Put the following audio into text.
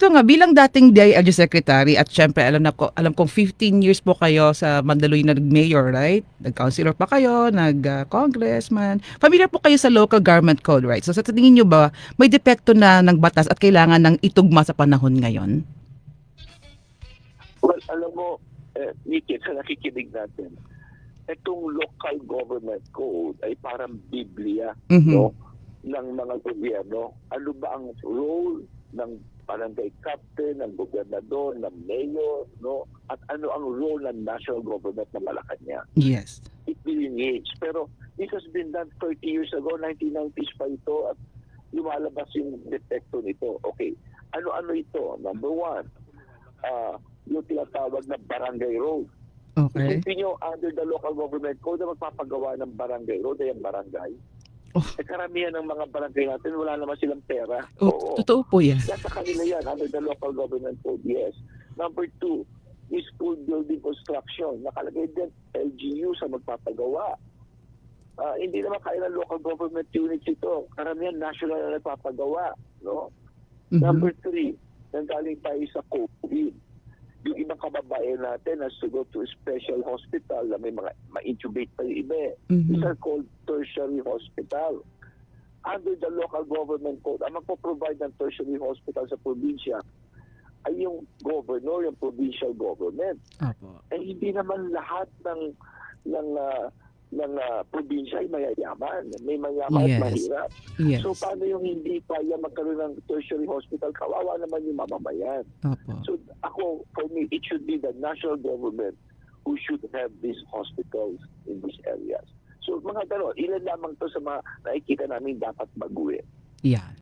Ito nga, bilang dating DILG Secretary at syempre alam kong 15 years po kayo sa Mandaluyong na nag-mayor, right? Nag-councilor pa kayo, nag-congressman. Familiar po kayo sa local government code, right? So sa tingin nyo ba, may depekto na ng batas at kailangan ng itugma sa panahon ngayon? Well, alam mo, Nikki, sa nakikinig natin, itong local government code ay parang Biblia, no, ng mga gobyerno. Ano ba ang role ng barangay captain, ng gobernador, ng mayor, no? At ano ang role ng national government na Malacanang? Yes. It delineates. Pero this has been done 30 years ago, 1990s pa ito, at lumalabas yung depekto nito. Okay, ano-ano ito? Number one, yung tinatawag na barangay road. Okay. Isipin nyo, under the local government code na magpapagawa ng barangay road ay ang barangay. Oh. Karamihan ng mga barangay natin, wala naman silang pera. Oo. Totoo po yan. Nasa kanila yan, under the local government code, yes. Number two, is school building construction. Nakalagay din LGU sa magpapagawa. Hindi naman kaya ng local government units ito. Karamihan national na nagpapagawa. No? Number three, nanggaling tayo sa COVID. Yung ibang kababayan natin has to go to a special hospital na may mga ma-intubate pa yung iba. These are called tertiary hospital. Under the local government code, ang magpo-provide ng tertiary hospital sa probinsya ay yung governor, yung provincial government. Opo. Hindi naman lahat ng probinsya ay mayayaman. May mayaman at mahirap. Yes. So paano yung hindi kaya magkaroon ng tertiary hospital? Kawawa naman yung mamamayan. Opo. So for me, it should be the national government who should have these hospitals in these areas. So mga gano'n, ilan lamang to sa mga nakikita namin dapat baguhin. Yan.